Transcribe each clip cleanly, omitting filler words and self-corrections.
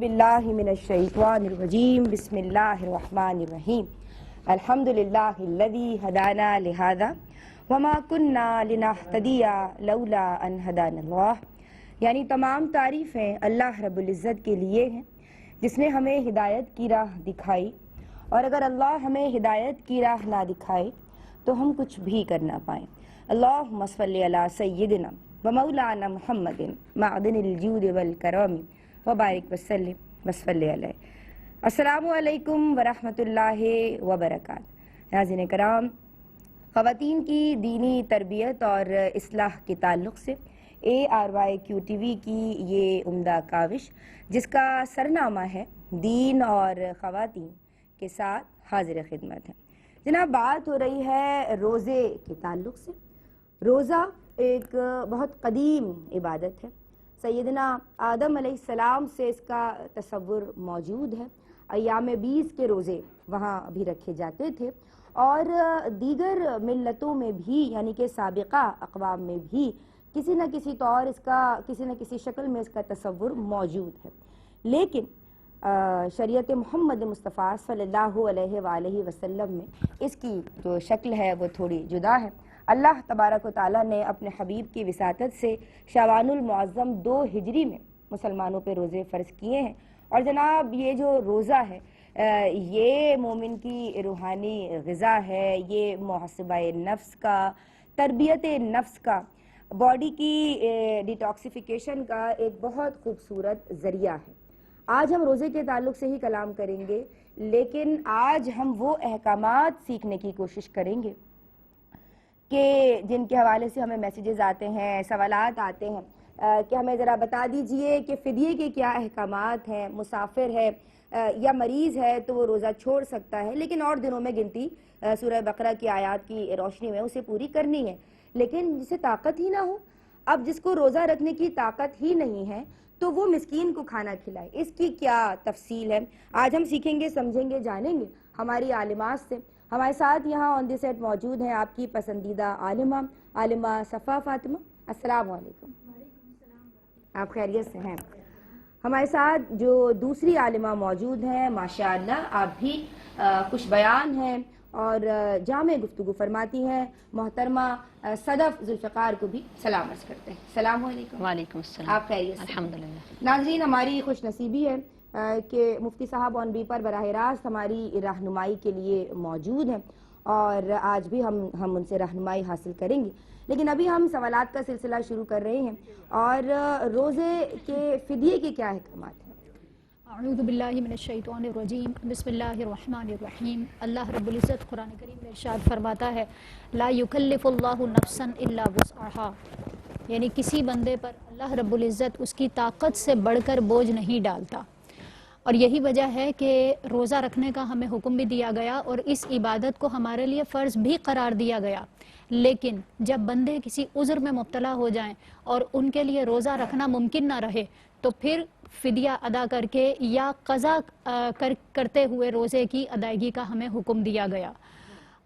باللہ من الشیطان الرجیم بسم اللہ الرحمن الرحیم الحمدللہ الذی ہدانا لہذا وما کننا لنہتدی لولا ان ہدانا اللہ. یعنی تمام تعریفیں اللہ رب العزت کے لیے ہیں جس نے ہمیں ہدایت کی راہ دکھائی، اور اگر اللہ ہمیں ہدایت کی راہ نہ دکھائے تو ہم کچھ بھی کر نہ پائیں. اللہم صلی علی سیدنا و مولانا محمد معدن الجود والکرام وبارک وسلم وصلی علیہ. السلام علیکم ورحمۃ اللہ وبرکاتہ. ناظرین کرام، خواتین کی دینی تربیت اور اصلاح کے تعلق سے ARYQ-TV کی یہ عمدہ کاوش جس کا سرنامہ ہے دین اور خواتین کے ساتھ حاضر خدمت ہے. جناب، بات ہو رہی ہے روزے کے تعلق سے. روزہ ایک بہت قدیم عبادت ہے. سیدنا آدم علیہ السلام سے اس کا تصور موجود ہے. ایام 20 کے روزے وہاں بھی رکھے جاتے تھے، اور دیگر ملتوں میں بھی یعنی کہ سابقہ اقوام میں بھی کسی نہ کسی طور اس کا کسی نہ کسی شکل میں اس کا تصور موجود ہے. لیکن شریعت محمد مصطفیٰ صلی اللہ علیہ وآلہ وسلم میں اس کی جو شکل ہے وہ تھوڑی جدا ہے. اللہ تبارک و تعالیٰ نے اپنے حبیب کی وساطت سے شعبان المعظم 2 ہجری میں مسلمانوں پہ روزے فرض کیے ہیں. اور جناب، یہ جو روزہ ہے یہ مومن کی روحانی غذا ہے، یہ محاسبہ نفس کا، تربیت نفس کا، باڈی کی ڈیٹاکسیفیکیشن کا ایک بہت خوبصورت ذریعہ ہے. آج ہم روزے کے تعلق سے ہی کلام کریں گے، لیکن آج ہم وہ احکامات سیکھنے کی کوشش کریں گے کہ جن کے حوالے سے ہمیں میسیجز آتے ہیں، سوالات آتے ہیں کہ ہمیں ذرا بتا دیجئے کہ فدیے کے کیا احکامات ہیں. مسافر ہے یا مریض ہے تو وہ روزہ چھوڑ سکتا ہے، لیکن اور دنوں میں گنتی سورہ بقرہ کی آیات کی روشنی میں اسے پوری کرنی ہے. لیکن جسے طاقت ہی نہ ہو، اب جس کو روزہ رکھنے کی طاقت ہی نہیں ہے تو وہ مسکین کو کھانا کھلائے، اس کی کیا تفصیل ہے؟ آج ہم سیکھیں گے، سمجھیں گے، جانیں گے ہماری عالمات سے. ہمارے ساتھ یہاں آن دی سیٹ موجود ہیں آپ کی پسندیدہ عالمہ صفا فاطمہ. السلام علیکم. آپ خیریت سے ہیں؟ ہمارے ساتھ جو دوسری عالمہ موجود ہیں، ماشاءاللہ آپ بھی خوش بیان ہیں اور جامع گفتگو فرماتی ہیں، محترمہ صدف ذوالفقار کو بھی سلام عرض کرتے ہیں. السلام علیکم. وعلیکم السلام. آپ خیریت سے؟ الحمدللہ. ناظرین، ہماری خوش نصیبی ہے کہ مفتی صاحب آن بی پر براہ راست ہماری رہنمائی کے لیے موجود ہیں، اور آج بھی ہم ان سے رہنمائی حاصل کریں گے. لیکن ابھی ہم سوالات کا سلسلہ شروع کر رہے ہیں، اور روزے کے فدیے کے کیا احکامات ہیں؟ اعوذ باللہ من الشیطان الرجیم بسم اللہ الرحمن الرحیم. اللہ رب العزت قرآن کریم میں ارشاد فرماتا ہے، لا یکلف اللہ نفسا الا وسعها، یعنی کسی بندے پر اللہ رب العزت اس کی طاقت سے بڑھ کر بوجھ نہیں ڈالتا. اور یہی وجہ ہے کہ روزہ رکھنے کا ہمیں حکم بھی دیا گیا اور اس عبادت کو ہمارے لیے فرض بھی قرار دیا گیا. لیکن جب بندے کسی عذر میں مبتلا ہو جائیں اور ان کے لیے روزہ رکھنا ممکن نہ رہے تو پھر فدیہ ادا کر کے یا قضا کرتے ہوئے روزے کی ادائیگی کا ہمیں حکم دیا گیا.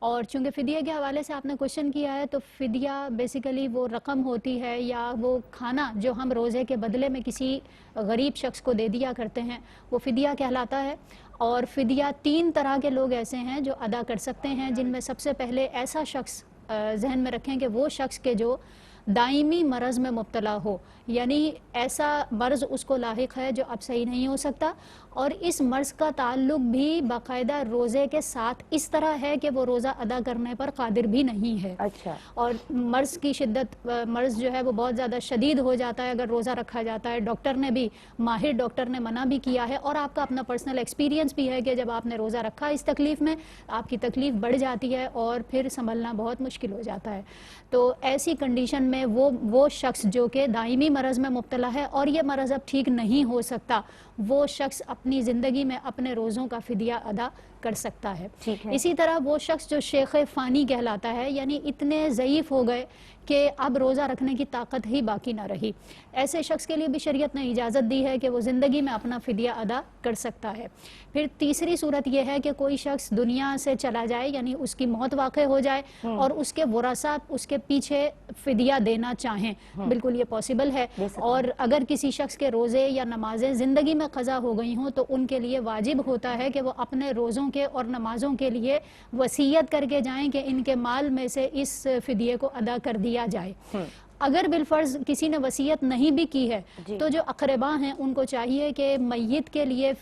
اور چونکہ فدیہ کے حوالے سے آپ نے کوشچن کیا ہے، تو فدیہ بیسیکلی وہ رقم ہوتی ہے یا وہ کھانا جو ہم روزے کے بدلے میں کسی غریب شخص کو دے دیا کرتے ہیں، وہ فدیہ کہلاتا ہے. اور فدیہ 3 طرح کے لوگ ایسے ہیں جو ادا کر سکتے ہیں، جن میں سب سے پہلے ایسا شخص ذہن میں رکھیں کہ وہ شخص کے جو دائمی مرض میں مبتلا ہو، یعنی ایسا مرض اس کو لاحق ہے جو اب صحیح نہیں ہو سکتا، اور اس مرض کا تعلق بھی باقاعدہ روزے کے ساتھ اس طرح ہے کہ وہ روزہ ادا کرنے پر قادر بھی نہیں ہے. اچھا. اور مرض کی شدت، مرض جو ہے وہ بہت زیادہ شدید ہو جاتا ہے اگر روزہ رکھا جاتا ہے. ڈاکٹر نے بھی، ماہر ڈاکٹر نے منع بھی کیا ہے، اور آپ کا اپنا پرسنل ایکسپیرینس بھی ہے کہ جب آپ نے روزہ رکھا اس تکلیف میں، آپ کی تکلیف بڑھ جاتی ہے اور پھر سنبھلنا بہت مشکل ہو جاتا ہے. تو ایسی کنڈیشن میں وہ شخص جو کہ دائمی مرض میں مبتلا ہے اور یہ مرض اب ٹھیک نہیں ہو سکتا، وہ شخص اپنی زندگی میں اپنے روزوں کا فدیہ ادا کر سکتا ہے. اسی طرح وہ شخص جو شیخ فانی کہلاتا ہے، یعنی اتنے ضعیف ہو گئے کہ اب روزہ رکھنے کی طاقت ہی باقی نہ رہی. ایسے شخص کے لیے بھی شریعت نے اجازت دی ہے کہ وہ زندگی میں اپنا فدیہ ادا کر سکتا ہے. پھر تیسری صورت یہ ہے کہ کوئی شخص دنیا سے چلا جائے, یعنی اس کی موت واقع ہو جائے اور اس کے ورثاء اس کے پیچھے فدیہ دینا چاہیں. بالکل یہ پاسبل ہے. اور اگر کسی شخص کے روزے یا نمازیں زندگی میں قضا ہو گئی ہوں تو ان کے لیے واجب ہوتا ہے کہ وہ اپنے روزوں کے اور نمازوں کے لیے وصیت کر کے جائیں کہ ان کے مال میں سے اس فدیے کو ادا کر دیا جائے. اگر بالفرض کسی نے وصیت نہیں بھی کی ہے تو جو اقربا ہیں ان کو چاہیے کہ میت کے لیے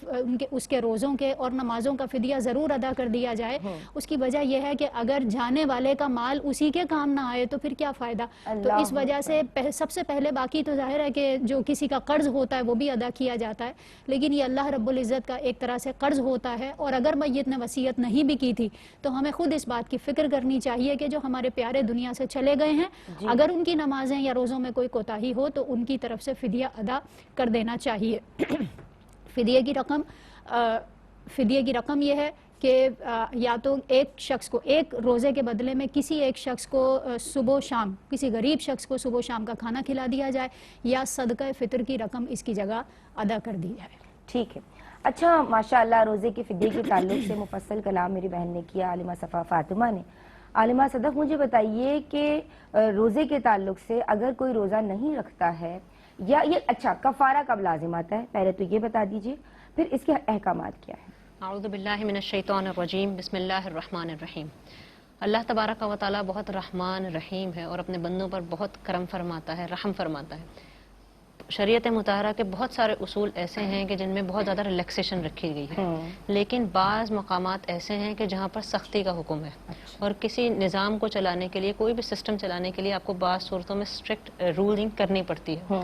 اس کے روزوں کے اور نمازوں کا فدیہ ضرور ادا کر دیا جائے. اس کی وجہ یہ ہے کہ اگر جانے والے کا مال اسی کے کام نہ آئے تو پھر کیا فائدہ. تو اس وجہ سے سب سے پہلے, باقی تو ظاہر ہے کہ جو کسی کا قرض ہوتا ہے وہ بھی ادا کیا جاتا ہے, لیکن یہ اللہ رب العزت کا ایک طرح سے قرض ہوتا ہے. اور اگر میت نے وصیت نہیں بھی کی تھی تو ہمیں خود اس بات کی فکر کرنی چاہیے کہ جو ہمارے پیارے دنیا سے چلے گئے ہیں, اگر ان کی نمازیں یا روزوں میں کوئی کوتاہی ہو تو ان کی طرف سے فدیہ ادا کر دینا چاہیے. فدیے کی رقم یہ ہے کہ یا تو ایک شخص کو ایک روزے کے بدلے میں کسی ایک شخص کو صبح و شام, کسی غریب شخص کو صبح و شام کا کھانا کھلا دیا جائے, یا صدقہ فطر کی رقم اس کی جگہ ادا کر دی جائے. ٹھیک ہے. اچھا, ماشاءاللہ روزے کے فدیے کے تعلق سے مفصل کلام میری بہن نے کیا, عالمہ صفا فاطمہ نے. عالمہ صدف, مجھے بتائیے کہ روزے کے تعلق سے اگر کوئی روزہ نہیں رکھتا ہے یا یہ اچھا کفارہ کب لازم آتا ہے, پہلے تو یہ بتا دیجئے, پھر اس کے احکامات کیا ہیں. اعوذ باللہ من الشیطان الرجیم, بسم اللہ الرحمن الرحیم. اللہ تبارک و تعالی بہت رحمان رحیم ہے اور اپنے بندوں پر بہت کرم فرماتا ہے, رحم فرماتا ہے. شریعت مطہرہ کے بہت سارے اصول ایسے ہیں کہ جن میں بہت زیادہ ریلیکسیشن رکھی گئی ہے, لیکن بعض مقامات ایسے ہیں کہ جہاں پر سختی کا حکم ہے. اور کسی نظام کو چلانے کے لیے, کوئی بھی سسٹم چلانے کے لیے آپ کو بعض صورتوں میں اسٹرکٹ رولنگ کرنی پڑتی ہے.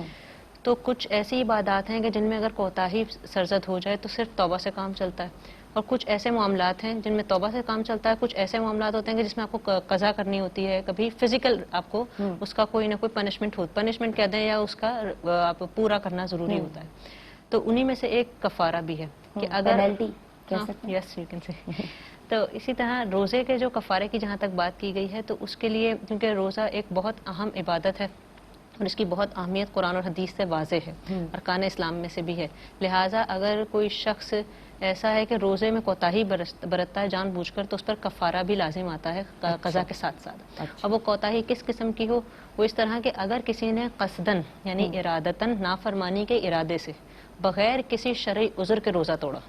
تو کچھ ایسی عبادات ہیں کہ جن میں اگر کوتاہی سرزد ہو جائے تو صرف توبہ سے کام چلتا ہے, اور کچھ ایسے معاملات ہیں جن میں توبہ سے کام چلتا ہے. کچھ ایسے معاملات ہوتے ہیں کہ جس میں آپ کو قضا کرنی ہوتی ہے, کبھی فزیکل آپ کو اس کا کوئی نہ کوئی پنشمنٹ کہہ دیں, یا اس کا آپ پورا کرنا ضروری ہوتا ہے. تو انہی میں سے ایک کفارہ بھی ہے کہ اگر یس یو کین سے. تو اسی طرح روزے کے جو کفارے کی جہاں تک بات کی گئی ہے تو اس کے لیے, کیونکہ روزہ ایک بہت اہم عبادت ہے اور اس کی بہت اہمیت قرآن اور حدیث سے واضح ہے, ارکان اسلام میں سے بھی ہے, لہٰذا اگر کوئی شخص ایسا ہے کہ روزے میں کوتاہی برتتا ہے جان بوجھ کر تو اس پر کفارہ بھی لازم آتا ہے قضا کے ساتھ ساتھ. اب وہ کوتاہی کس قسم کی ہو, وہ اس طرح کہ اگر کسی نے قصدن یعنی ارادتاً نافرمانی کے ارادے سے بغیر کسی شرعی عذر کے روزہ توڑا,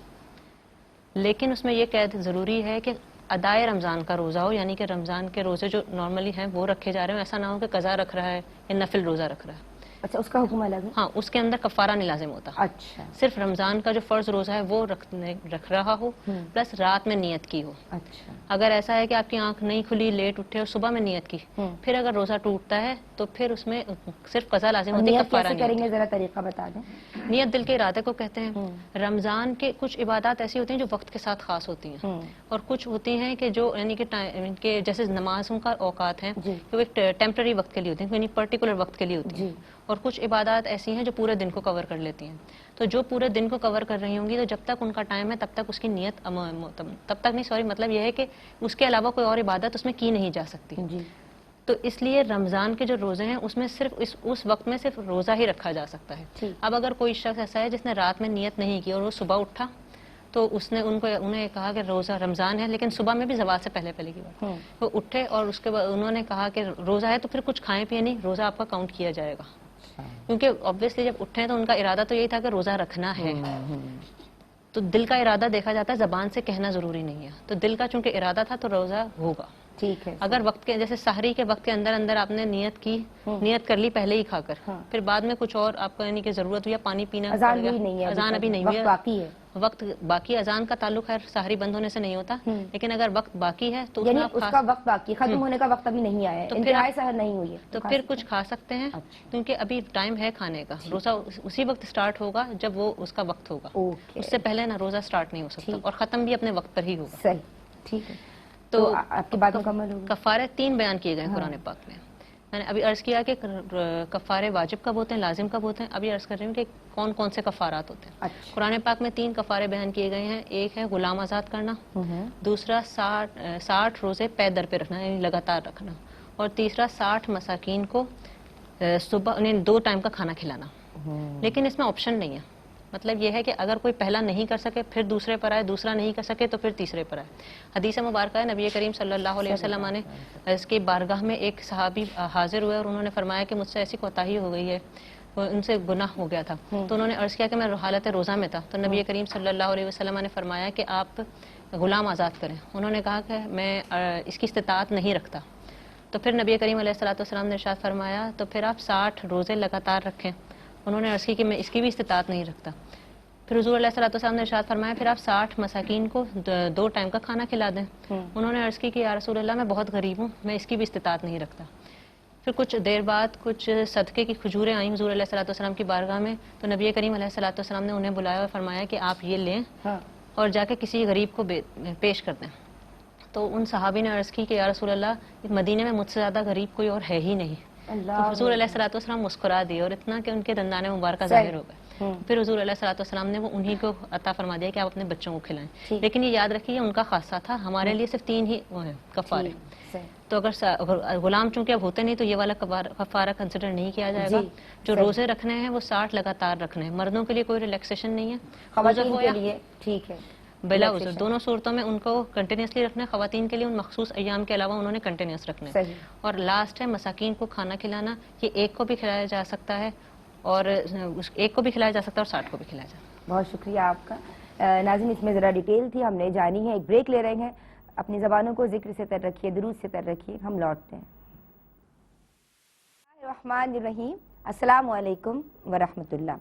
لیکن اس میں یہ قید ضروری ہے کہ ادائے رمضان کا روزہ ہو, یعنی کہ رمضان کے روزے جو نارملی ہیں وہ رکھے جا رہے ہیں, ایسا نہ ہو کہ قضا رکھ رہا ہے یا نفل روزہ رکھ رہا ہے. اچھا, اس کا حکم الگ ہے. ہاں, اس کے اندر کفارہ نہیں لازم ہوتا. اچھا, صرف رمضان کا جو فرض روزہ ہے وہ رکھ رہا ہو, پلس رات میں نیت کی ہو. اچھا, اگر ایسا ہے کہ آپ کی آنکھ نہیں کھلی, لیٹ اٹھے اور صبح میں نیت کی, پھر اگر روزہ ٹوٹتا ہے تو پھر اس میں صرف قضا لازم ہوتی ہے, کفارہ نہیں. کریں گے ذرا طریقہ بتا دیں. نیت دل کے ارادے کو کہتے ہیں. رمضان کے کچھ عبادات ایسی ہوتی ہیں جو وقت کے ساتھ خاص ہوتی ہیں, اور کچھ ہوتی ہیں کہ جو یعنی کہ جیسے نمازوں کا اوقات ہیں جو ایک ٹیمپرری وقت کے لیے ہوتی ہیں, یعنی پرٹیکولر وقت کے لیے ہوتی ہیں, اور کچھ عبادات ایسی ہیں جو پورے دن کو کور کر لیتی ہیں. تو جو پورے دن کو کور کر رہی ہوں گی تو جب تک ان کا ٹائم ہے تب تک اس کی نیت تب تک نہیں, سوری, مطلب یہ ہے کہ اس کے علاوہ کوئی اور عبادت اس میں کی نہیں جا سکتی. تو اس لیے رمضان کے جو روزے ہیں اس میں صرف اس وقت میں صرف روزہ ہی رکھا جا سکتا ہے. اب اگر کوئی شخص ایسا ہے جس نے رات میں نیت نہیں کی اور وہ صبح اٹھا تو اس نے انہیں کہا کہ روزہ رمضان ہے, لیکن صبح میں بھی زوال سے پہلے کی بات, وہ اٹھے اور اس کے بعد انہوں نے کہا کہ روزہ ہے تو پھر کچھ کھائیں پیے نہیں, روزہ آپ کا کاؤنٹ کیا جائے گا, کیونکہ آبویسلی جب اٹھے تو ان کا ارادہ تو یہی تھا کہ روزہ رکھنا ہے. تو دل کا ارادہ دیکھا جاتا ہے, زبان سے کہنا ضروری نہیں ہے. تو دل کا چونکہ ارادہ تھا تو روزہ ہوگا. ٹھیک ہے. اگر وقت کے جیسے سحری کے وقت کے اندر آپ نے نیت کر لی پہلے ہی کھا کر, پھر بعد میں کچھ اور آپ کو یعنی کہ ضرورت ہوئی, پانی پینا, اذان ابھی نہیں ہوئی, وقت باقی, اذان کا تعلق ہے سحری بند ہونے سے نہیں ہوتا, لیکن اگر وقت باقی ہے تو اس کا وقت باقی, ختم ہونے کا وقت ابھی نہیں آیا ہے, انتہائی سحر نہیں ہوئی ہے, تو پھر کچھ کھا سکتے ہیں, کیونکہ ابھی ٹائم ہے کھانے کا. روزہ اسی وقت سٹارٹ ہوگا جب وہ اس کا وقت ہوگا, اس سے پہلے نہ روزہ سٹارٹ نہیں ہو سکتا, اور ختم بھی اپنے وقت پر ہی ہوگا. صحیح, ٹھیک ہے. تو آپ کی بات مکمل ہوگی. کفارے 3 بیان کیے گئے ہیں قرآن پاک میں. میں نے ابھی عرض کیا کہ کفارے واجب کب ہوتے ہیں, لازم کب ہوتے ہیں. ابھی عرض کر رہی ہوں کہ کون کون سے کفارات ہوتے ہیں. قرآن پاک میں 3 کفارے بیان کیے گئے ہیں. ایک ہے غلام آزاد کرنا, دوسرا 60 روزے پے در پہ رکھنا, یعنی لگاتار رکھنا, اور تیسرا 60 مساکین کو صبح انہیں 2 ٹائم کا کھانا کھلانا. لیکن اس میں آپشن نہیں ہے. مطلب یہ ہے کہ اگر کوئی پہلا نہیں کر سکے پھر دوسرے پر آئے, دوسرا نہیں کر سکے تو پھر تیسرے پر آئے. حدیث مبارکہ ہے, نبی کریم صلی اللہ علیہ وسلم نے اس کی بارگاہ میں ایک صحابی حاضر ہوئے اور انہوں نے فرمایا کہ مجھ سے ایسی کوتاہی ہو گئی ہے, ان سے گناہ ہو گیا تھا. تو انہوں نے عرض کیا کہ میں حالت روزہ میں تھا. تو نبی کریم صلی اللہ علیہ وسلم نے فرمایا کہ آپ غلام آزاد کریں. انہوں نے کہا کہ میں اس کی استطاعت نہیں رکھتا. تو پھر نبی کریم علیہ السلام نے ارشاد فرمایا تو پھر آپ 60 روزے لگاتار رکھیں. انہوں نے عرض کی کہ میں اس کی بھی استطاعت نہیں رکھتا. پھر حضور علیہ السلام نے ارشاد فرمایا پھر آپ 60 مساکین کو 2 ٹائم کا کھانا کھلا دیں. انہوں نے عرض کی کہ یا رسول اللہ میں بہت غریب ہوں, میں اس کی بھی استطاعت نہیں رکھتا. پھر کچھ دیر بعد کچھ صدقے کی کھجوریں آئیں حضور علیہ السلام کی بارگاہ میں. تو نبی کریم علیہ السلام نے انہیں بلایا اور فرمایا کہ آپ یہ لیں اور جا کے کسی غریب کو پیش کر دیں. تو ان صحابی نے عرض کی کہ یا رسول اللہ مدینے میں مجھ سے زیادہ غریب کوئی اور ہے ہی نہیں. تو حضور علیہ السلام مسکرا دیے اور اتنا کہ ان کے دندان مبارکہ ظاہر ہو گئے. پھر حضور علیہ السلام نے وہ انہی کو عطا فرما دیا کہ آپ اپنے بچوں کو کھلائیں. لیکن یہ یاد رکھیے ان کا خاصہ تھا, ہمارے لیے صرف 3 ہی وہ ہیں کفارے. تو اگر غلام چونکہ اب ہوتے نہیں تو یہ والا کفارہ کنسیڈر نہیں کیا جائے گا. جو روزے رکھنے ہیں وہ 60 لگاتار رکھنے ہیں. مردوں کے لیے کوئی ریلیکسیشن نہیں ہے, خواتین کے لیے ٹھیک ہے بلا عذر دونوں صورتوں میں ان کو کنٹینیوسلی رکھنا ہے. خواتین کے لیے ان مخصوص ایام کے علاوہ انہوں نے کنٹینیوس رکھنا ہے. اور لاسٹ ہے مساکین کو کھانا کھلانا. یہ ایک کو بھی کھلایا جا سکتا ہے اور ایک کو بھی کھلایا جا سکتا ہے اور 60 کو بھی کھلایا جا سکتا ہے. بہت شکریہ آپ کا. ناظرین اس میں ذرا ڈیٹیل تھی, ہم نے جانی ہے. ایک بریک لے رہے ہیں. اپنی زبانوں کو ذکر سے تر رکھیے, درود سے تر رکھیے. ہم لوٹتے ہیں. الرحمن الرحیم. السلام علیکم ورحمۃ اللہ.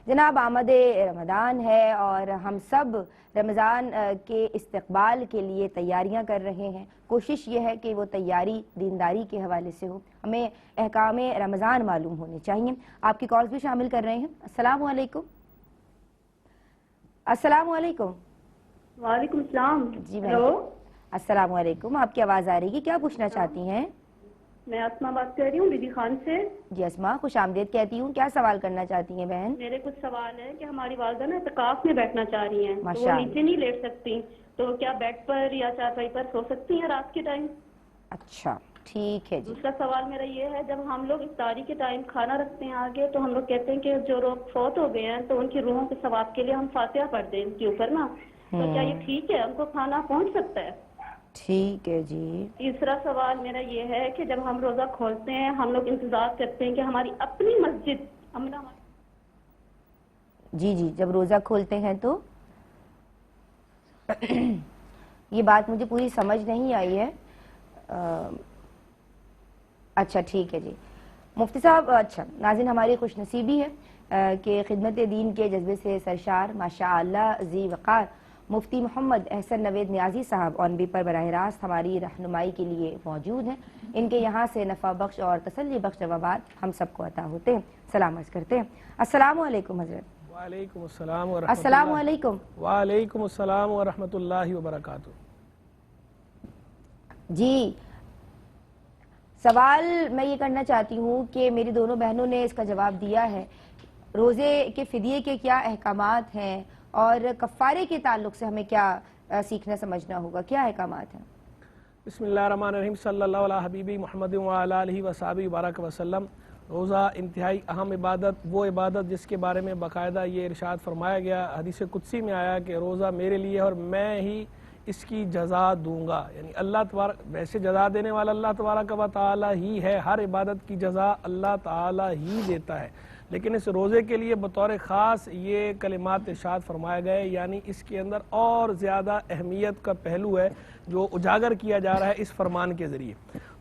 جناب آمد رمضان ہے اور ہم سب رمضان کے استقبال کے لیے تیاریاں کر رہے ہیں. کوشش یہ ہے کہ وہ تیاری دینداری کے حوالے سے ہو. ہمیں احکام رمضان معلوم ہونے چاہیے. آپ کی کالز بھی شامل کر رہے ہیں. السلام علیکم. السلام علیکم. وعلیکم السلام. جی ہیلو. السلام علیکم. آپ کی آواز آ رہی ہے, کیا پوچھنا چاہتی ہیں؟ میں اسما بات کر رہی ہوں بی بی خان سے. جی اسما, خوش آمدید کہتی ہوں. کیا سوال کرنا چاہتی ہیں بہن؟ میرے کچھ سوال ہے کہ ہماری والدہ نا اعتکاف میں بیٹھنا چاہ رہی ہیں, تو وہ نیچے نہیں لیٹ سکتی, تو کیا بیڈ پر یا چارپائی پر سو سکتی ہیں رات کے ٹائم؟ اچھا ٹھیک ہے جی. دوسرا سوال میرا یہ ہے, جب ہم لوگ افطاری کے ٹائم کھانا رکھتے ہیں آگے تو ہم لوگ کہتے ہیں کہ جو لوگ فوت ہو گئے ہیں تو ان کی روحوں کے ثواب کے لیے ہم فاتحہ پڑھ دیں ان کے اوپر نا, تو کیا یہ ٹھیک ہے, ان کو کھانا پہنچ سکتا ہے؟ ٹھیک ہے جی. تیسرا سوال میرا یہ ہے کہ جب ہم روزہ کھولتے ہیں ہم لوگ انتظار کرتے ہیں کہ ہماری اپنی مسجد جی جب روزہ کھولتے ہیں تو یہ بات مجھے پوری سمجھ نہیں آئی ہے. اچھا ٹھیک ہے جی مفتی صاحب. اچھا ناظرین, ہماری خوش نصیبی ہے کہ خدمت دین کے جذبے سے سرشار ماشاء اللہ ذی وقار مفتی محمد احسن نوید نیازی صاحب آن بی پر براہ راست ہماری رہنمائی کے لیے موجود ہیں. ان کے یہاں سے نفع بخش اور تسلی بخش جوابات ہم سب کو عطا ہوتے ہیں. سلام عرض کرتے ہیں. السلام علیکم حضرت. وعلیکم السلام ورحمۃ اللہ. السلام علیکم. وعلیکم السلام ورحمۃ اللہ وبرکاتہ. جی سوال میں یہ کرنا چاہتی ہوں کہ میری دونوں بہنوں نے اس کا جواب دیا ہے. روزے کے فدیے کے کیا احکامات ہیں اور کفارے کے تعلق سے ہمیں کیا سیکھنا سمجھنا ہوگا, کیا احکامات ہیں؟ بسم اللہ الرحمن الرحیم. صلی اللہ علیہ حبیبی محمد وعلی آلہ وصحبہ وبارک وسلم. روزہ انتہائی اہم عبادت, وہ عبادت جس کے بارے میں باقاعدہ یہ ارشاد فرمایا گیا, حدیث قدسی میں آیا کہ روزہ میرے لیے اور میں ہی اس کی جزا دوں گا. یعنی اللہ تبارک, ویسے جزا دینے والا اللہ تبارک و تعالی ہی ہے, ہر عبادت کی جزا اللہ تعالی ہی دیتا ہے, لیکن اس روزے کے لیے بطور خاص یہ کلمات ارشاد فرمائے گئے. یعنی اس کے اندر اور زیادہ اہمیت کا پہلو ہے جو اجاگر کیا جا رہا ہے اس فرمان کے ذریعے.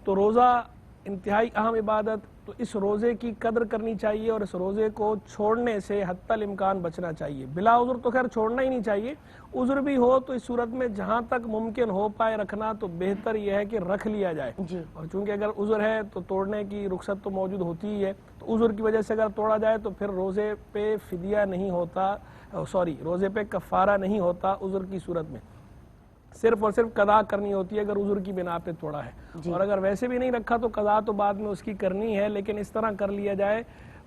تو روزہ انتہائی اہم عبادت, تو اس روزے کی قدر کرنی چاہیے اور اس روزے کو چھوڑنے سے حتی الامکان بچنا چاہیے. بلا عذر تو خیر چھوڑنا ہی نہیں چاہیے, عذر بھی ہو تو اس صورت میں جہاں تک ممکن ہو پائے رکھنا تو بہتر یہ ہے کہ رکھ لیا جائے. اور چونکہ اگر عذر ہے تو توڑنے کی رخصت تو موجود ہوتی ہی ہے, تو عذر کی وجہ سے اگر توڑا جائے تو پھر روزے پہ فدیہ نہیں ہوتا, روزے پہ کفارہ نہیں ہوتا. عذر کی صورت میں صرف اور صرف قضا کرنی ہوتی ہے اگر عذر کی بنا پہ توڑا ہے, اور اگر ویسے بھی نہیں رکھا تو قضا تو بعد میں اس کی کرنی ہے, لیکن اس طرح کر لیا جائے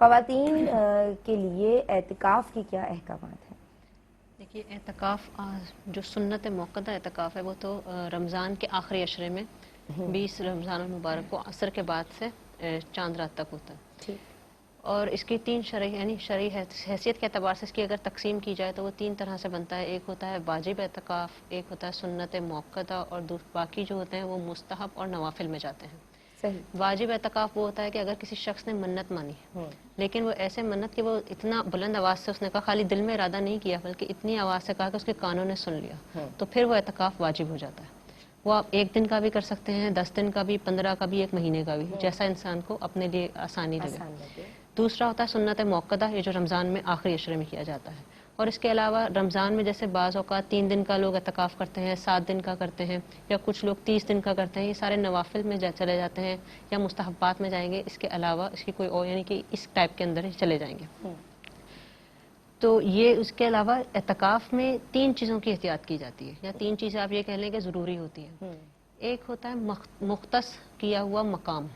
خواتین کے لیے اعتکاف کی کیا احکامات ہیں؟ دیکھیے اعتکاف جو سنت موقدہ اعتکاف ہے وہ تو رمضان کے آخری عشرے میں 20 رمضان المبارک کو عصر کے بعد سے چاند رات تک ہوتا ہے. ٹھیک. اور اس کی 3 شرعی یعنی شرعی حیثیت کے اعتبار سے اس کی اگر تقسیم کی جائے تو وہ 3 طرح سے بنتا ہے. ایک ہوتا ہے واجب اعتکاف، ایک ہوتا ہے سنت موقدہ، اور باقی جو ہوتے ہیں وہ مستحب اور نوافل میں جاتے ہیں. صحیح. واجب اعتکاف وہ ہوتا ہے کہ اگر کسی شخص نے منت مانی لیکن وہ ایسے منت کہ وہ اتنا بلند آواز سے اس نے کہا، خالی دل میں ارادہ نہیں کیا بلکہ اتنی آواز سے کہا کہ اس کے کانوں نے سن لیا، تو پھر وہ اعتکاف واجب ہو جاتا ہے. وہ آپ 1 دن کا بھی کر سکتے ہیں، 10 دن کا بھی، 15 کا بھی، 1 مہینے کا بھی، جیسا انسان کو اپنے لیے آسانی لگے. دوسرا ہوتا ہے سنت موقدہ، یہ جو رمضان میں آخری عشرے میں کیا جاتا ہے. اور اس کے علاوہ رمضان میں جیسے بعض اوقات 3 دن کا لوگ اعتکاف کرتے ہیں، 7 دن کا کرتے ہیں، یا کچھ لوگ 30 دن کا کرتے ہیں. یہ سارے نوافل میں چلے جاتے ہیں یا مستحبات میں جائیں گے. اس کے علاوہ اس کی کوئی اور یعنی کہ اس ٹائپ کے اندر ہی چلے جائیں گے. تو یہ اس کے علاوہ اعتکاف میں 3 چیزوں کی احتیاط کی جاتی ہے، یا 3 چیزیں آپ یہ کہہ لیں کہ ضروری ہوتی ہیں. ایک ہوتا ہے مختص کیا ہوا مقام،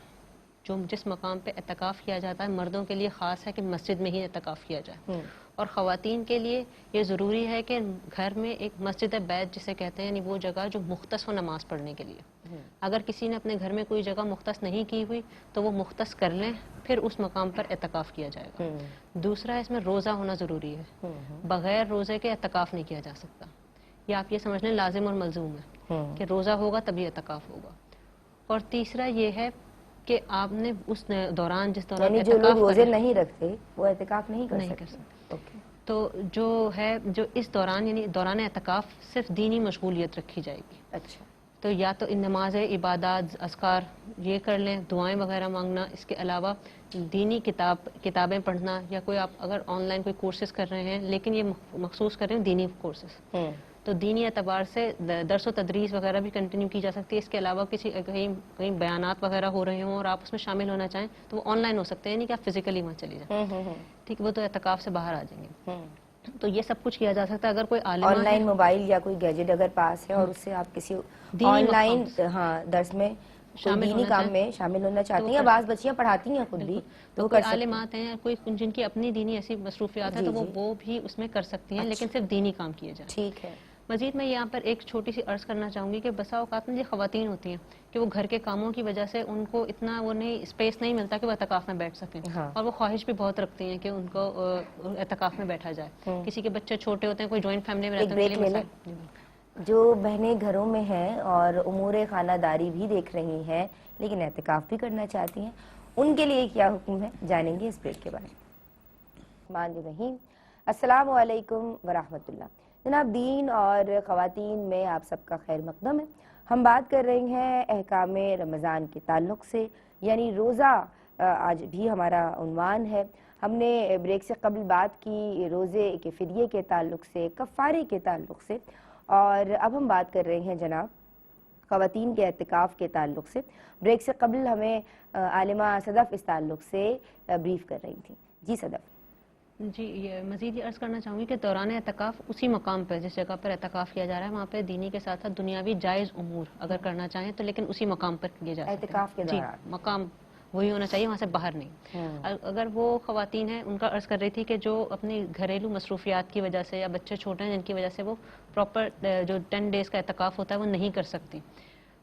جو جس مقام پہ اعتکاف کیا جاتا ہے. مردوں کے لیے خاص ہے کہ مسجد میں ہی اعتکاف کیا جائے، اور خواتین کے لیے یہ ضروری ہے کہ گھر میں ایک مسجد بیت جسے کہتے ہیں، یعنی وہ جگہ جو مختص ہو نماز پڑھنے کے لیے. اگر کسی نے اپنے گھر میں کوئی جگہ مختص نہیں کی ہوئی تو وہ مختص کر لیں، پھر اس مقام پر اعتکاف کیا جائے گا. دوسرا اس میں روزہ ہونا ضروری ہے. بغیر روزے کے اعتکاف نہیں کیا جا سکتا. یہ آپ یہ سمجھ لیں لازم اور ملزوم ہے کہ روزہ ہوگا تبھی اعتکاف ہوگا. اور تیسرا یہ ہے کہ آپ نے اس دوران جس دوران یعنی جو لوگ روزے نہیں رکھتے وہ اعتکاف نہیں کر سکتے. تو جو ہے جو اس دوران یعنی دوران اعتکاف صرف دینی مشغولیت رکھی جائے گی. اچھا. تو یا تو ان نماز عبادات اذکار یہ کر لیں، دعائیں وغیرہ مانگنا. اس کے علاوہ دینی کتابیں پڑھنا، یا کوئی آپ اگر آن لائن کوئی کورسز کر رہے ہیں لیکن یہ مخصوص کر رہے ہیں دینی کورسز، تو دینی اعتبار سے درس و تدریس وغیرہ بھی کنٹینیو کی جا سکتی ہے. اس کے علاوہ کہیں بیانات وغیرہ ہو رہے ہوں اور آپ اس میں شامل ہونا چاہیں تو وہ آن لائن ہو سکتے ہیں، نہیں کہ آپ فزیکلی وہاں چلی جائیں. ٹھیک، وہ تو اعتکاف سے باہر آ جائیں گے. تو یہ سب کچھ کیا جا سکتا ہے. اگر کوئی عالمہ آن لائن موبائل یا کوئی گیجٹ اگر پاس ہے اور اس سے آپ کسی آن لائن درس میں دینی کام میں شامل ہونا چاہتی ہیں، یا بعض بچیاں پڑھاتی ہیں خود بھی، تو کوئی عالمات ہیں، کوئی جن کی اپنی دینی ایسی مصروفیات ہیں تو وہ بھی اس میں کر سکتی ہیں، لیکن صرف دینی کام کیے جائیں. ٹھیک ہے. مزید میں یہاں پر ایک چھوٹی سی عرض کرنا چاہوں گی کہ بسا اوقات میں جو خواتین ہوتی ہیں کہ وہ گھر کے کاموں کی وجہ سے ان کو اتنا وہ نہیں اسپیس نہیں ملتا کہ وہ اعتکاف میں بیٹھ سکیں، اور وہ خواہش بھی بہت رکھتی ہیں کہ ان کو اعتکاف میں بیٹھا جائے. کسی کے بچے چھوٹے ہوتے ہیں، کوئی جوائنٹ فیملی میں رہتے ہیں. جو بہنیں گھروں میں ہیں اور امور خانہ داری بھی دیکھ رہی ہیں لیکن اعتکاف بھی کرنا چاہتی ہیں، ان کے لیے کیا حکم ہے، جانیں گے اس بریک کے بارے میں. السلام علیکم ورحمۃ اللہ. جناب، دین اور خواتین میں آپ سب کا خیر مقدم ہے. ہم بات کر رہے ہیں احکام رمضان کے تعلق سے، یعنی روزہ آج بھی ہمارا عنوان ہے. ہم نے بریک سے قبل بات کی روزے کے فدیے کے تعلق سے، کفارے کے تعلق سے، اور اب ہم بات کر رہے ہیں جناب خواتین کے اعتکاف کے تعلق سے. بریک سے قبل ہمیں عالمہ صدف اس تعلق سے بریف کر رہی تھیں. جی صدف. جی، یہ مزید یہ عرض کرنا چاہوں گی کہ دوران اعتکاف اسی مقام پہ جس جگہ پر اعتکاف کیا جا رہا ہے وہاں پہ دینی کے ساتھ ساتھ دنیاوی جائز امور اگر کرنا چاہیں تو لیکن اسی مقام پر کیے جا سکتے ہیں. اعتکاف کے دوران مقام وہی ہونا چاہیے، وہاں سے باہر نہیں. اگر وہ خواتین ہیں، ان کا عرض کر رہی تھی کہ جو اپنی گھریلو مصروفیات کی وجہ سے یا بچے چھوٹے ہیں جن کی وجہ سے وہ پراپر جو 10 ڈیز کا اعتکاف ہوتا ہے وہ نہیں کر سکتی،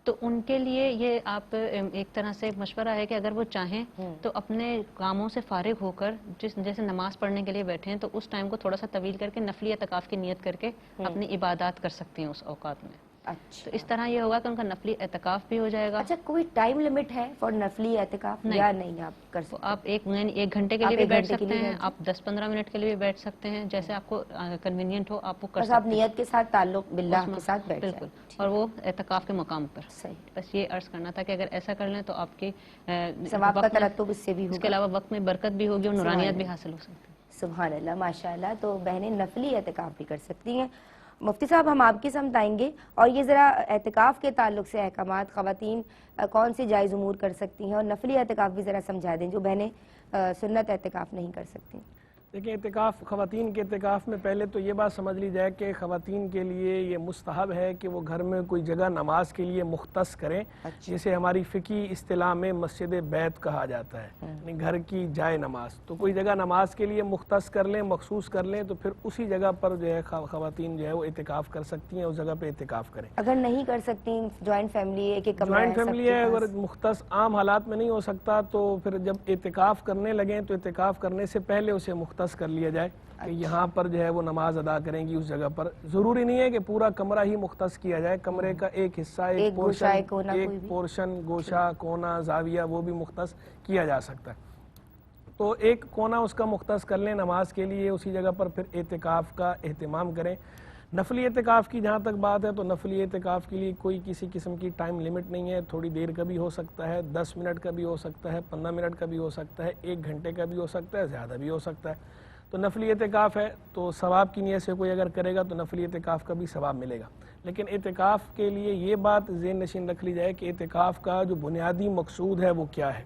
تو ان کے لیے یہ آپ ایک طرح سے مشورہ ہے کہ اگر وہ چاہیں تو اپنے کاموں سے فارغ ہو کر جیسے نماز پڑھنے کے لیے بیٹھے ہیں تو اس ٹائم کو تھوڑا سا طویل کر کے نفلی اعتکاف کی نیت کر کے اپنی عبادات کر سکتی ہیں اس اوقات میں. اچھا. تو اس طرح یہ ہوگا کہ ان کا نفلی اعتکاف بھی ہو جائے گا. اچھا، کوئی ٹائم لمٹ ہے فار نفلی اعتکاف یا نہیں؟ آپ کر سکتے آپ ایک گھنٹے کے لیے بھی بیٹھ سکتے ہیں، آپ 10-15 منٹ کے لیے بھی بیٹھ سکتے ہیں، جیسے آپ کو کنوینئنٹ ہو آپ وہ کر سکتے ہیں. آپ نیت کے ساتھ تعلق باللہ کے ساتھ بیٹھ جائیں. بالکل، اور وہ اعتکاف کے مقام پر. صحیح. بس یہ عرض کرنا تھا کہ اگر ایسا کر لیں تو آپ کے ثواب کا ترتب اس سے بھی ہوگا، اس کے علاوہ وقت میں برکت بھی ہوگی اور نورانیت بھی حاصل ہو سکتی ہے. سبحان اللہ، ماشاء اللہ. تو بہنیں نفلی اعتکاف بھی کر سکتی ہیں. مفتی صاحب، ہم آپ کی سمت آئیں گے اور یہ ذرا اعتکاف کے تعلق سے احکامات خواتین کون سی جائز امور کر سکتی ہیں اور نفلی اعتکاف بھی ذرا سمجھا دیں جو بہنیں سنت اعتکاف نہیں کر سکتی. دیکھیں اعتکاف، خواتین کے اعتکاف میں پہلے تو یہ بات سمجھ لی جائے کہ خواتین کے لیے یہ مستحب ہے کہ وہ گھر میں کوئی جگہ نماز کے لیے مختص کریں، جسے ہماری فقہی اصطلاح میں مسجد بیت کہا جاتا ہے، یعنی گھر کی جائے نماز۔ تو کوئی جگہ نماز کے لیے مختص کر لیں، مخصوص کر لیں، تو پھر اسی جگہ پر جو ہے خواتین جو ہے وہ اعتکاف کر سکتی ہیں، اس جگہ پہ اعتکاف کریں۔ اگر نہیں کر سکتی، جوائنٹ فیملی ہے، ایک کمرہ ہے، جوائنٹ فیملی ہے، اگر مختص عام حالات میں نہیں ہو سکتا تو پھر جب اعتکاف کرنے لگیں تو اعتکاف کرنے سے پہلے اسے مختص کر لیا جائے کہ یہاں پر جو ہے وہ نماز ادا کریں گی اس جگہ پر۔ ضروری نہیں ہے کہ پورا کمرہ ہی مختص کیا جائے، کمرے کا ایک حصہ، ایک پورشن، گوشہ، کونا، زاویہ، وہ بھی مختص کیا جا سکتا ہے۔ تو ایک کونا اس کا مختص کر لیں نماز کے لیے، اسی جگہ پر پھر اعتکاف کا اہتمام کریں۔ نفلی اعتکاف کی جہاں تک بات ہے تو نفلی اعتکاف کے لیے کوئی کسی قسم کی ٹائم لیمٹ نہیں ہے، تھوڑی دیر کا بھی ہو سکتا ہے، 10 منٹ کا بھی ہو سکتا ہے، 15 منٹ کا بھی ہو سکتا ہے، 1 گھنٹے کا بھی ہو سکتا ہے، زیادہ بھی ہو سکتا ہے۔ تو نفلی اعتکاف ہے تو ثواب کی نیت سے کوئی اگر کرے گا تو نفلی اعتکاف کا بھی ثواب ملے گا۔ لیکن اعتکاف کے لیے یہ بات ذہن نشین رکھ لی جائے کہ اعتکاف کا جو بنیادی مقصود ہے وہ کیا ہے۔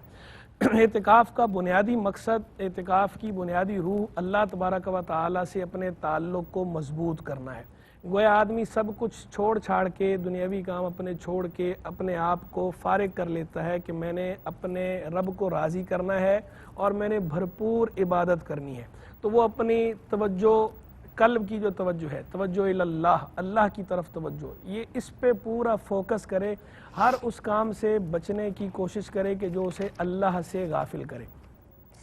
اعتکاف کا بنیادی مقصد، اعتکاف کی بنیادی روح اللہ تبارک و تعالی سے اپنے تعلق کو مضبوط کرنا ہے۔ گویا آدمی سب کچھ چھوڑ چھاڑ کے، دنیاوی کام اپنے چھوڑ کے اپنے آپ کو فارغ کر لیتا ہے کہ میں نے اپنے رب کو راضی کرنا ہے اور میں نے بھرپور عبادت کرنی ہے۔ تو وہ اپنی توجہ، قلب کی جو توجہ ہے، توجہ اللہ، اللہ کی طرف توجہ، یہ اس پہ پورا فوکس کرے، ہر اس کام سے بچنے کی کوشش کرے کہ جو اسے اللہ سے غافل کرے۔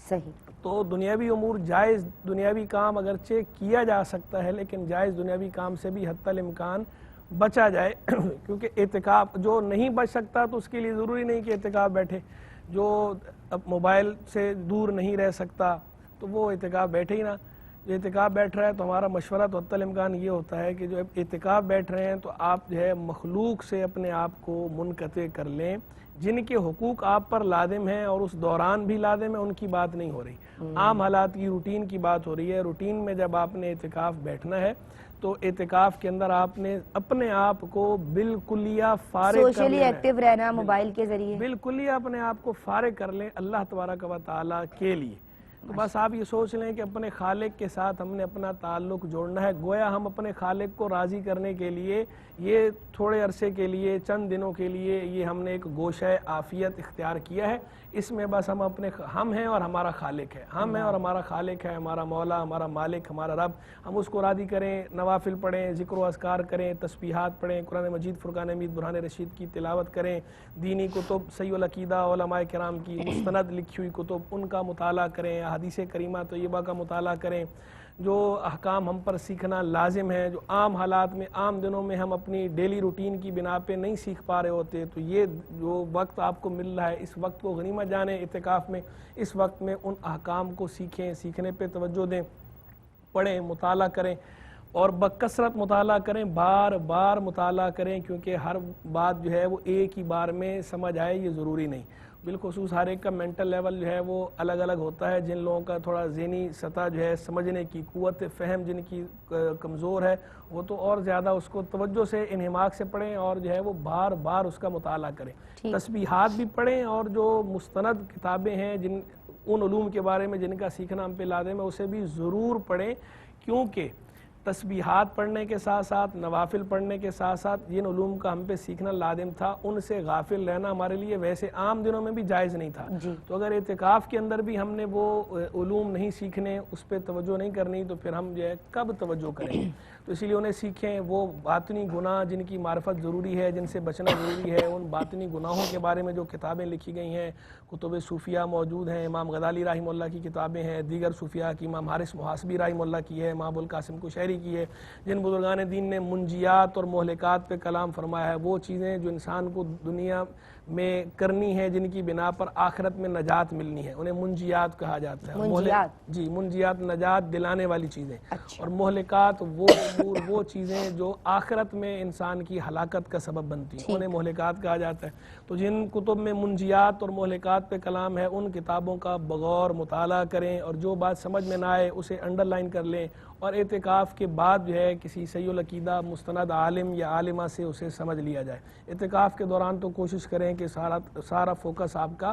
صحیح۔ تو دنیاوی امور، جائز دنیاوی کام اگرچہ کیا جا سکتا ہے لیکن جائز دنیاوی کام سے بھی حتی الامکان بچا جائے، کیونکہ اعتکاف جو نہیں بچ سکتا تو اس کے لیے ضروری نہیں کہ اعتکاف بیٹھے۔ جو اب موبائل سے دور نہیں رہ سکتا تو وہ اعتکاف بیٹھے ہی نہ۔ جو اعتکاف بیٹھ رہا ہے تو ہمارا مشورہ تو حتی الامکان یہ ہوتا ہے کہ جو اعتکاف بیٹھ رہے ہیں تو آپ جو ہے مخلوق سے اپنے آپ کو منقطع کر لیں، جن کے حقوق آپ پر لازم ہیں اور اس دوران بھی لازم ہے، ان کی بات نہیں ہو رہی، عام حالات کی روٹین کی بات ہو رہی ہے۔ روٹین میں جب آپ نے اعتکاف بیٹھنا ہے تو اعتکاف کے اندر آپ نے اپنے آپ کو بالکلیہ فارغ کر سوشلی لینا ہے، ایکٹیو رہنا موبائل کے ذریعے، بالکلیہ اپنے آپ کو فارغ کر لیں اللہ تبارک و تعالیٰ کے لیے۔ تو بس آپ یہ سوچ لیں کہ اپنے خالق کے ساتھ ہم نے اپنا تعلق جوڑنا ہے، گویا ہم اپنے خالق کو راضی کرنے کے لیے یہ تھوڑے عرصے کے لیے، چند دنوں کے لیے یہ ہم نے ایک گوشہ عافیت اختیار کیا ہے۔ اس میں بس ہم ہیں اور ہمارا خالق ہے، ہم ہیں اور ہمارا خالق ہے، ہمارا مولا، ہمارا مالک، ہمارا رب، ہم اس کو راضی کریں، نوافل پڑھیں، ذکر و اذکار کریں، تسبیحات پڑھیں، قرآن مجید، فرقان حمید، برہان رشید کی تلاوت کریں، دینی کتب، صحیح العقیدہ، علماء کرام کی مستند لکھی ہوئی کتب ان کا مطالعہ کریں، حدیث کریمہ طیبہ کا مطالعہ کریں۔ جو احکام ہم پر سیکھنا لازم ہے، جو عام حالات میں، عام دنوں میں ہم اپنی ڈیلی روٹین کی بنا پہ نہیں سیکھ پا رہے ہوتے، تو یہ جو وقت آپ کو مل رہا ہے اس وقت کو غنیمت جانیں اعتکاف میں، اس وقت میں ان احکام کو سیکھیں، سیکھنے پہ توجہ دیں، پڑھیں، مطالعہ کریں اور بکثرت مطالعہ کریں، بار بار مطالعہ کریں، کیونکہ ہر بات جو ہے وہ ایک ہی بار میں سمجھ آئے یہ ضروری نہیں۔ بالخصوص ہر ایک کا مینٹل لیول جو ہے وہ الگ الگ ہوتا ہے، جن لوگوں کا تھوڑا ذہنی سطح جو ہے سمجھنے کی قوت فہم جن کی کمزور ہے وہ تو اور زیادہ اس کو توجہ سے انہماک سے پڑھیں اور جو ہے وہ بار بار اس کا مطالعہ کریں۔ تسبیحات بھی پڑھیں اور جو مستند کتابیں ہیں جن ان علوم کے بارے میں جن کا سیکھنا ہم پہ لازم ہے اسے بھی ضرور پڑھیں، کیونکہ تسبیحات پڑھنے کے ساتھ ساتھ، نوافل پڑھنے کے ساتھ ساتھ جن علوم کا ہم پہ سیکھنا لازم تھا ان سے غافل رہنا ہمارے لیے ویسے عام دنوں میں بھی جائز نہیں تھا۔ تو اگر اعتکاف کے اندر بھی ہم نے وہ علوم نہیں سیکھنے، اس پہ توجہ نہیں کرنی، تو پھر ہم جو ہے کب توجہ کریں گے؟ تو اسی لیے انہیں سیکھیں، وہ باطنی گناہ جن کی معرفت ضروری ہے، جن سے بچنا ضروری ہے، ان باطنی گناہوں کے بارے میں جو کتابیں لکھی گئی ہیں، کتب صوفیہ موجود ہیں، امام غزالی رحمہ اللہ کی کتابیں ہیں، دیگر صوفیہ کی، امام حارث محاسبی رحمہ اللہ کی ہے، امام ابوالقاسم قشیری کی ہے، جن بزرگان دین نے منجیات اور مہلکات پہ کلام فرمایا ہے، وہ چیزیں جو انسان کو دنیا میں کرنی ہے، جن کی بنا پر آخرت میں نجات ملنی ہے، انہیں منجیات کہا جاتا ہے۔ جی، منجیات نجات دلانے والی چیزیں، اور مہلکات وہ چیزیں جو آخرت میں انسان کی ہلاکت کا سبب بنتی ہیں، انہیں مہلکات کہا جاتا ہے۔ تو جن کتب میں منجیات اور مہلکات پہ کلام ہے ان کتابوں کا بغور مطالعہ کریں، اور جو بات سمجھ میں نہ آئے اسے انڈر لائن کر لیں، اور اعتکاف کے بعد جو ہے کسی صحیح العقیدہ مستند عالم یا عالمہ سے اسے سمجھ لیا جائے۔ اعتکاف کے دوران تو کوشش کریں کہ سارا فوکس آپ کا